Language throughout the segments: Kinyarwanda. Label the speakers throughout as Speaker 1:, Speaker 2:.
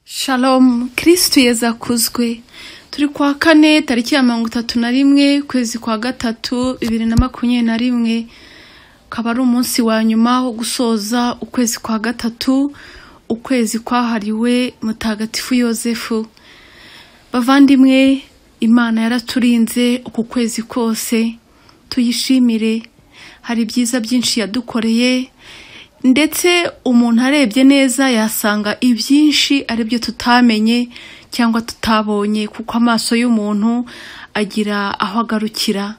Speaker 1: Shalom, Kristo Yesu akuzwe. Turi kwa kane tariki ya 31 kwezi kwa gatatu 2021. Kaba ari umunsi wa nyuma wo gusoza ukwezi kwa gatatu, ukwezi kwahariwe Mutagatifu Yosefu. Bavandimwe, Imana yaraturinze uku kwezi kose, tuyishimire. Hari byiza byinshi yadukoreye, ndetse umuntu arebye neza yasanga ibyinshi ari byo tutamenye cyangwa tutabonye, kuko amaso y'umuntu agira aho agarukira.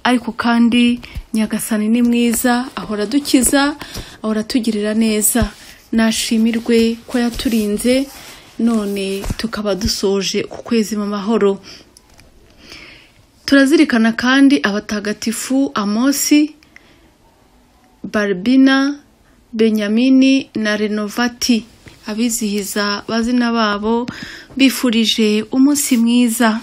Speaker 1: Ariko kandi Nyagasani ni mwiza, ahora dukiza, ahora tugirira neza. Nashimirwe ko yaturinze, none tukaba dusoje ku kwezi mu mahoro. Turazirikana kandi abatagatifu Amosi, Barbina, Benyamini na Renovati. Abizihiza bazina babo bifurije umunsi mwiza.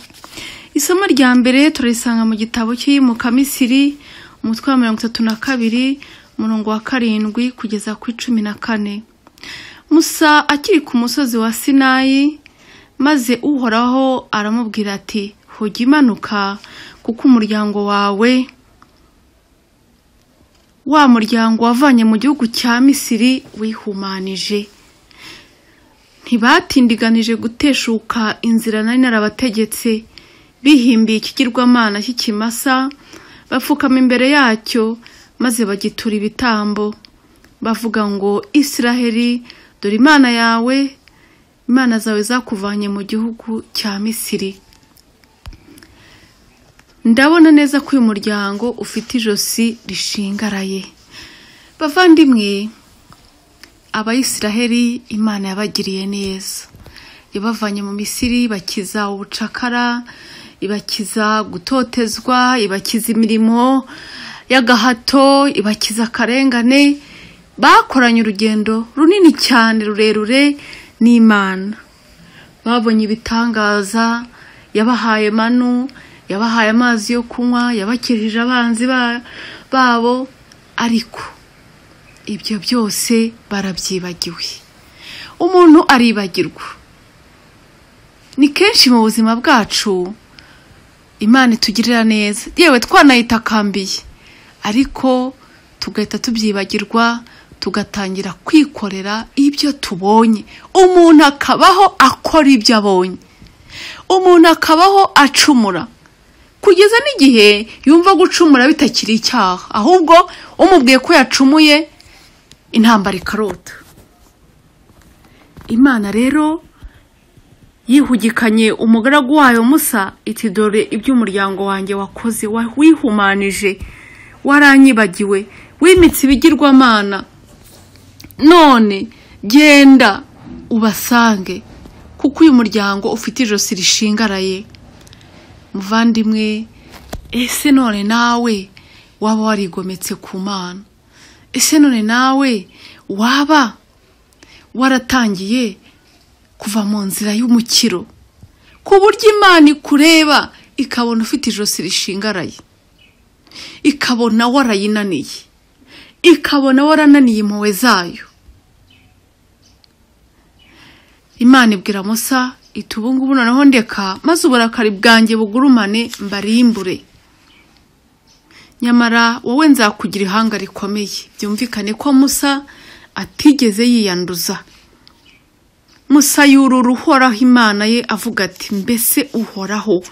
Speaker 1: Isomo rya mbere turisanga mu gitabo cy'Iyimuka Misiri, umutwe wa 32, umurongo wa 7 kugeza ku 14. Musa akiri ku musozi wa Sinayi, maze Uhoraho aramubwira ati, hujya imanuka, kuko umuryango wawe, wa muryango wavanye mu gihugu cya Misiri, wihumanije. Ntibatindiganije guteshuka inzira nari narabategetse, bihimbiye ikigirwamana cy'ikimasa, bapfukama imbere yacyo, maze bagitura ibitambo, bavuga ngo, Isiraheli, dore Imana yawe, Imana zawe zakuvanye mu gihugu cya Misiri. Ndabona neza ko uyu muryango ufite ijosi rishingaraye. Bavandimwe, Abayisiraheli Imana yabagiriye neza. Yabavanye mu Misiri, bakiza ubucakara, ibakiza gutotezwa, ibakiza imirimo y'agahato, ibakiza akarengane. Bakoranye urugendo runini cyane rurerure n'Imana. Babonye ibitangaza, yabahaye manu, yabahaye amazi yo kunywa, yabakirije abanzi babo, ariko ibyo byose barabyibagiwe. Umuntu aribagirwa. Ni kenshi mu buzima bwacu Imana itugirira neza, yewe twanayitakambiye, ariko tugahita tubyibagirwa, tugatangira kwikorera ibyo tubonye. Umuntu akabaho akora ibyo abonye, umuntu akabaho acumura, kugeza n'igihe yumva gucumura bitakiri icyaha, ahubwo umubwiye ko yacumuye intambara ikarota. Imana rero yihugikanye umugaragu wayo Musa, iti dore iby'umuryango wanjye wakoze, wihumanije, waranyibagiwe, wimitse ibigirwamana. None genda ubasange, kuko uyu muryango ufite ijosi rishingaraye. Muvandimwe, ese none nawe waba warigometse ku Mana? Ese none nawe waba waratangiye kuva mu nzira y'umukiro, ku buryo Imana ikureba ikabona ufite ijosi rishingaraye, ikabona warayinaniye, ikabona warananiye impuhwe zayo? Imana ibwira Musa iti, ubu ngubu noneho ndeka, maze uburakari bwanjye bugurumane mbarimbure. Nyamara wowe nzakugira ihanga rikomeye. Byumvikane ko Musa atigeze yiyanduza. Musa yurura Uhoraho Imana ye, avuga ati, mbese Uhoraho,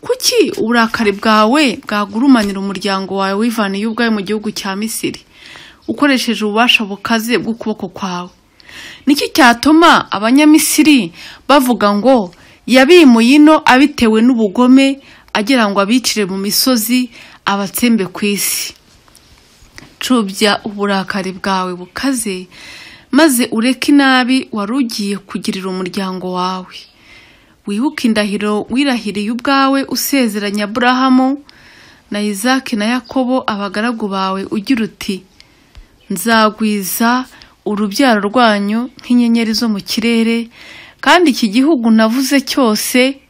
Speaker 1: kuki uburakari bwawe bwagurumanira umuryango wawe wivaniye ubwawe mu gihugu cya Misiri, ukoresheje ububasha bukaze bw'ukuboko kwawe? Niki cyatuma Abanyamisiri bavuga ngo yabimuye ino abitewe n'ubugome, agira ngo abicire mu misozi, abatsembe ku isi? Cubya uburakari bwawe bukaze, maze ureke inabi wari ugiye kugirira umuryango wawe. wibuke indahiro wirahiriye ubwawe usezeranya Aburahamu na Isaki na Yakobo abagaragu bawe ugira uti nzagwiza urubyaro rwanyu nk'inyenyeri zo mu kirere, kandi iki gihugu navuze cyose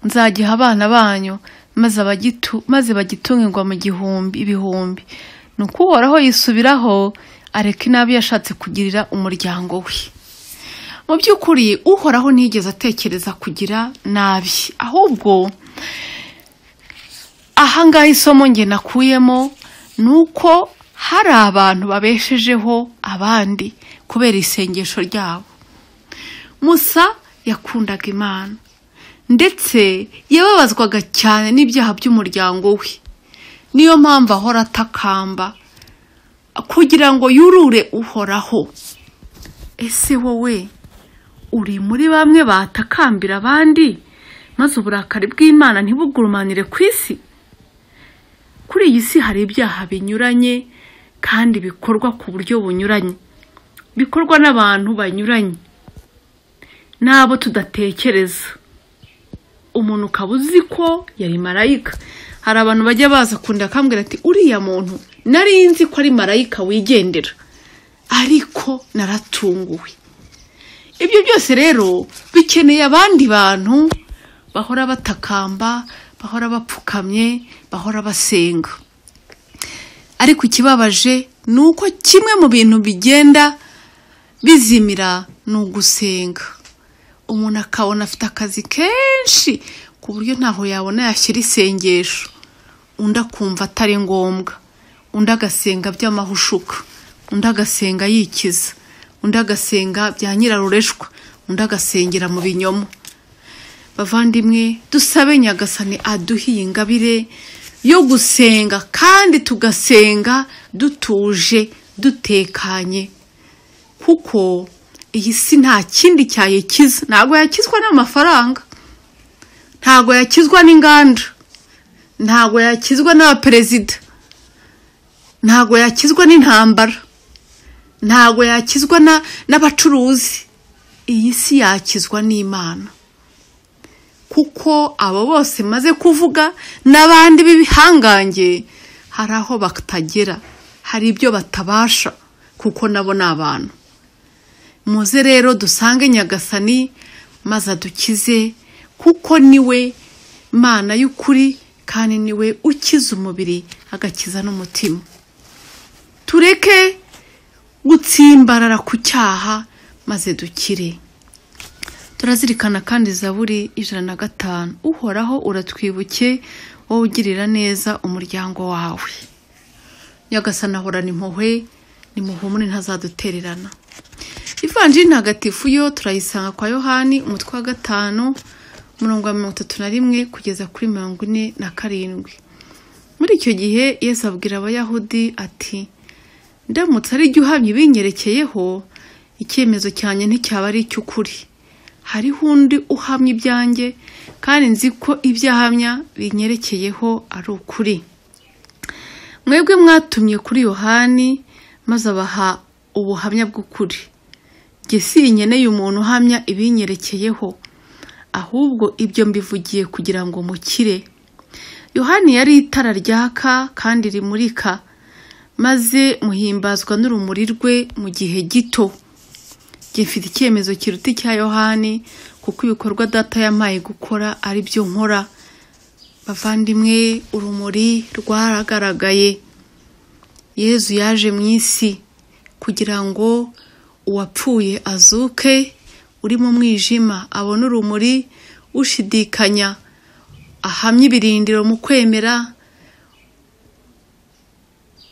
Speaker 1: nzagiha abana banyu maze bagitungirwa mu ibihumbi. Nuko Uhoraho yisubiraho areka inabi yashatse kugirira umuryango we. Mu by'ukuri Uhoraho ntiyigeze atekereza kugira nabi, ahubwo ahangaha isomo nge nakuyemo nuko hari abantu babeshejeho abandi kubera isengesho ryabo. Musa yakundaga Imana ndetse yababazwaga cyane n'ibyaha by'umuryango we, niyo mpamvu ahora atakamba kugira ngo yurure Uhoraho. Ese wowe uri muri bamwe batakambira abandi maze uburakari bw'Imana ntibugurumanire ku isi? Kuri iyi si hari ibyaha binyuranye kandi bikorwa ku buryo bunyuranye, bikorwa n'abantu banyuranye n'abo tudatekereza. Umuntu ukaba uzi ko yari marayika. Hari abantu bajya baza kundi akambwira ati uriya muntu nari nzi ko ari marayika wigendera, ariko naratunguwe. Ibyo byose rero bikeneye abandi bantu bahora batakamba, bahora bapfukamye, bahora basenga. Ariko ikibabaje nuko kimwe mu bintu bigenda bizimira ni ugusenga. Umuntu akabona afite akazi kenshi ku buryo ntaho yabona yashyira isengesho, undi akumva atari ngombwa, undi agasenga by'amahushuka, undi agasenga yikiza, undi agasenga bya nyirarureshwa, undi agasengera mu binyoma. Bavandimwe, dusabe Nyagasani aduhiye ingabire yo gusenga, kandi tugasenga dutuje dutekanye, kuko iyi si nta kindi cyayikiza. Ntago yakizwa n'amafaranga, ntago yakizwa n'inganda, ntago yakizwa n'abaperezida, ntago yakizwa n'intambara, ntago yakizwa n'abacuruzi. Iyi si yakizwa n'Imana, kuko abo bose maze kuvuga n'abandi b'ibihangange hari aho batagera, hari ibyo batabasha, kuko nabo ni abantu. Muze rero dusange Nyagasani maze adukize, kuko niwe Mana y'ukuri kandi niwe ukiza umubiri agakiza n'umutima. Tureke gutsimbarara ku cyaha maze dukire. Turazirikana kandi Zaburi 105. Uhoraho uratwibuke, wowe ugirira neza umuryango wawe. Nyagasani ahorana impuhwe, nimuhumure ntazadutererana. Ivanjiri ntagatifu yo turayisanga kwa Yohani umutwe wa 5 umurongo wa 31 kugeza kuri 47. Muri icyo gihe Yesu abwira Abayahudi ati, ndamutse ari jye uhamye ibinyerekeyeho, icyemezo cyanjye nticyaba ari icy'ukuri. Hariho undi uhamya ibyanjye, kandi nzi ko ibyo ahamya binyerekeyeho ari ukuri. Mwebwe mwatumye kuri Yohani maze abaha ubuhamya bw'ukuri. Jye sinkeneye umuntu uhamya ibinyerekeyeho, ahubwo ibyo mbivugiye kugira ngo mukire. Yohani yari itara ryaka kandi rimurika, maze muhimbazwa n'urumuri rwe mu gihe gito. Jye mfite icyemezo kiruta icya Yohani, kuko ibikorwa Data yampaye gukora ari byo nkora. Bavandimwe, urumuri rwaragaragaye. Yezu yaje mu isi kugira ngo uwapfuye azuke, uri mu mwijima abone urumuri, ushidikanya ahamye ibirindiro mu kwemera.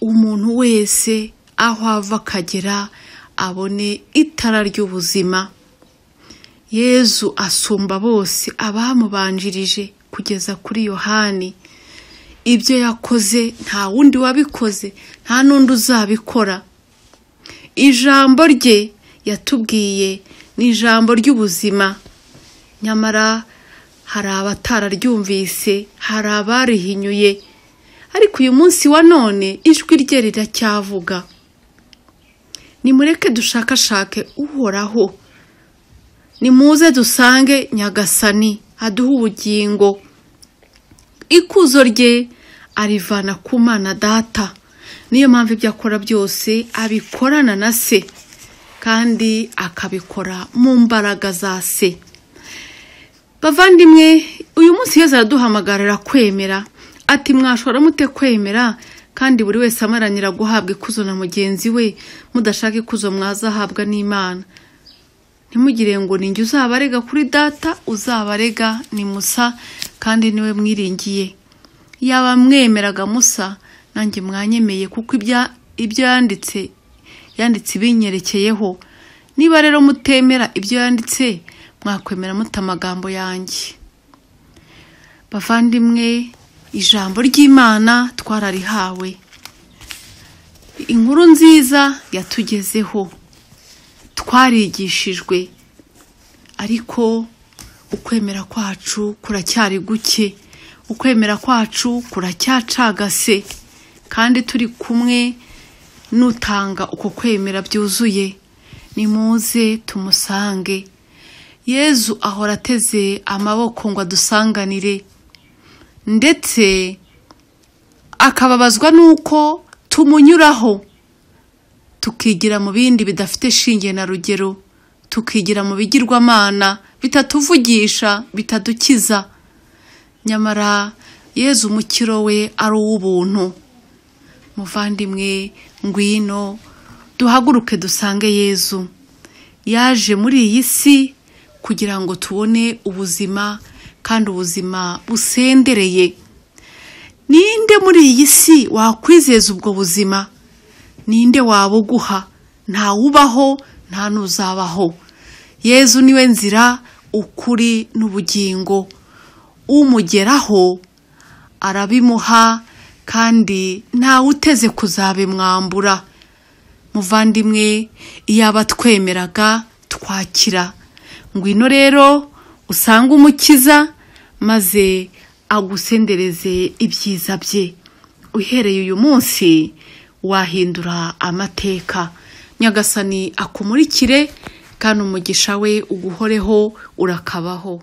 Speaker 1: Umuntu wese aho ava akagera abone itara ry'ubuzima. Yezu asumba bose abamubanjirije kugeza kuri Yohani. Ibyo yakoze nta wundi wabikoze, nta n'undi uzabikora. Ijambo rye yatubwiye ni ijambo ry'ubuzima, nyamara hari abatararyumvise, hari abarihinyuye, ariko uyu munsi wa none ijwi rye riracyavuga. Nimureke dushakashake Uhoraho, nimuze dusange nyagasani aduha ubugingo. Ikuzo rye arivana ku Mana Data, niyo mpamvu ibyo akora byose abikorana na Se kandi akabikora mu mbaraga za Se. Bavandimwe, uyu munsi Yesu araduhamagarira kwemera. Ati mwashobora mute kwemera kandi buri wese amaranira guhabwa ikuzo na mugenzi we, mudashaka ikuzo mwazahabwa n'Imana. Ntimugire ngo ninjye uzabarega kuri Data, uzabarega ni Musa kandi niwe mwiringiye. Yaba mwemeraga Musa, nanjye mwanyemeye kuko ibyo yanditse ibinyerekeyeho. Niba rero mutemera ibyo yanditse, mwakwemera muta amagambo yanjye. Bavandimwe, ijambo ry'Imana twararihawe. Inkuru nziza yatugezeho, twarigishijwe, ariko ukwemera kwacu kuracyari guke, ukwemera kwacu kuracyacagase, kandi turi kumwe n'utanga uko kwemera byuzuye. Nimuze tumusange. Yezu ahora ateze amaboko ngo adusanganire, ndetse akababazwa nuko tumunyuraho tukigira mu bindi bidafite shinge na rugero, tukigira mu bigirwamana bitatuvugisha, bitadukiza. Nyamara Yezu umukiro we ari uw'ubuntu. Muvandimwe, ngwino duhaguruke dusange Yezu. Yaje muri iyi si kugira ngo tubone ubuzima, kandi ubuzima busendereye. Ninde muri iyi si wakwizeza ubwo buzima? Ninde wabuguha? Nta wubaho, nta nuzabaho. Yezu niwe nzira, ukuri n'ubugingo. Umugeraho arabimuha, kandi nta uteze kuzabimwambura. Muvandimwe, iyaba twemeraga twakira. Ngwino rero usange umukiza, maze agusendereze ibyiza bye. Uhereye uyu munsi wahindura amateka. Nyagasani akumurikire, kandi umugisha we uguhoreho urakabaho.